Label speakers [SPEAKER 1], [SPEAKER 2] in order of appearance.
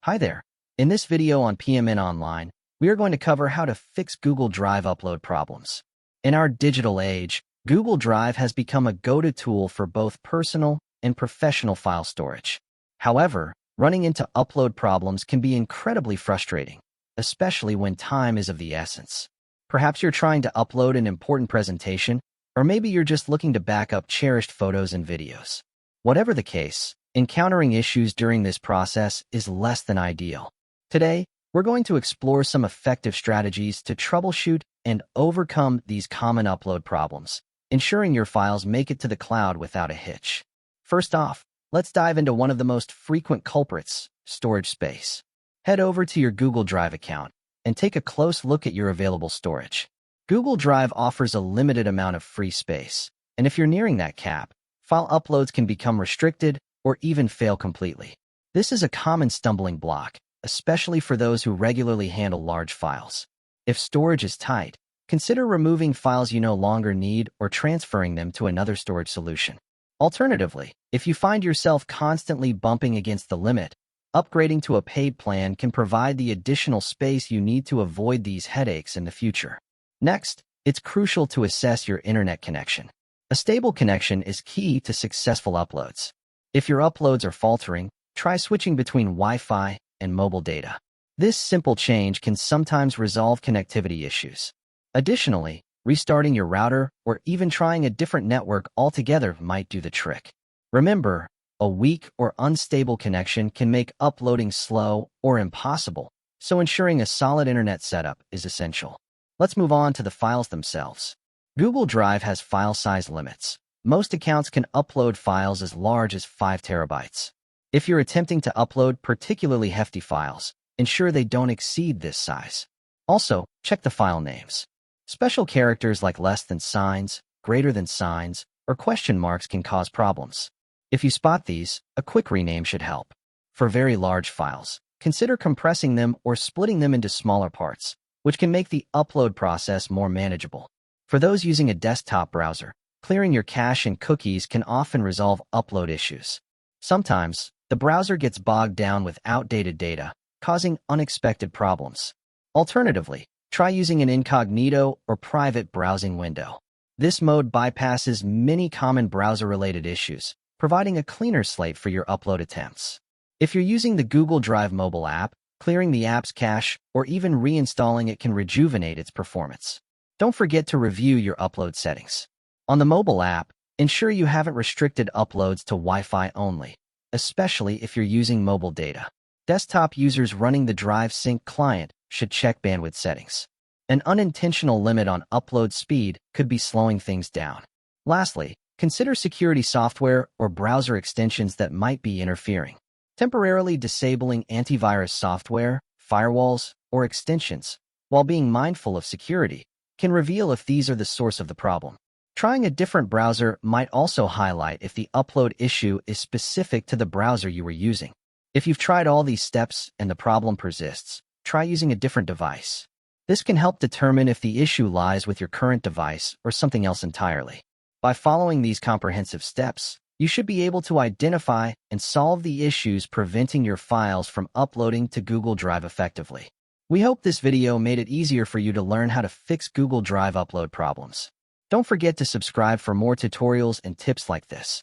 [SPEAKER 1] Hi there. In this video on PMN Online, we are going to cover how to fix Google Drive upload problems. In our digital age, Google Drive has become a go-to tool for both personal and professional file storage. However, running into upload problems can be incredibly frustrating, especially when time is of the essence. Perhaps you're trying to upload an important presentation, or maybe you're just looking to back up cherished photos and videos. Whatever the case, encountering issues during this process is less than ideal. Today, we're going to explore some effective strategies to troubleshoot and overcome these common upload problems, ensuring your files make it to the cloud without a hitch. First off, let's dive into one of the most frequent culprits, storage space. Head over to your Google Drive account and take a close look at your available storage. Google Drive offers a limited amount of free space, and if you're nearing that cap, file uploads can become restricted or even fail completely. This is a common stumbling block, especially for those who regularly handle large files. If storage is tight, consider removing files you no longer need or transferring them to another storage solution. Alternatively, if you find yourself constantly bumping against the limit, upgrading to a paid plan can provide the additional space you need to avoid these headaches in the future. Next, it's crucial to assess your internet connection. A stable connection is key to successful uploads. If your uploads are faltering, try switching between Wi-Fi and mobile data. This simple change can sometimes resolve connectivity issues. Additionally, restarting your router or even trying a different network altogether might do the trick. Remember, a weak or unstable connection can make uploading slow or impossible, so ensuring a solid internet setup is essential. Let's move on to the files themselves. Google Drive has file size limits. Most accounts can upload files as large as 5 terabytes. If you're attempting to upload particularly hefty files, ensure they don't exceed this size. Also, check the file names. Special characters like less than signs, greater than signs, or question marks can cause problems. If you spot these, a quick rename should help. For very large files, consider compressing them or splitting them into smaller parts, which can make the upload process more manageable. For those using a desktop browser, clearing your cache and cookies can often resolve upload issues. Sometimes, the browser gets bogged down with outdated data, causing unexpected problems. Alternatively, try using an incognito or private browsing window. This mode bypasses many common browser-related issues, providing a cleaner slate for your upload attempts. If you're using the Google Drive mobile app, clearing the app's cache or even reinstalling it can rejuvenate its performance. Don't forget to review your upload settings. On the mobile app, ensure you haven't restricted uploads to Wi-Fi only, especially if you're using mobile data. Desktop users running the Drive Sync client should check bandwidth settings. An unintentional limit on upload speed could be slowing things down. Lastly, consider security software or browser extensions that might be interfering. Temporarily disabling antivirus software, firewalls, or extensions, while being mindful of security, can reveal if these are the source of the problem. Trying a different browser might also highlight if the upload issue is specific to the browser you were using. If you've tried all these steps and the problem persists, try using a different device. This can help determine if the issue lies with your current device or something else entirely. By following these comprehensive steps, you should be able to identify and solve the issues preventing your files from uploading to Google Drive effectively. We hope this video made it easier for you to learn how to fix Google Drive upload problems. Don't forget to subscribe for more tutorials and tips like this.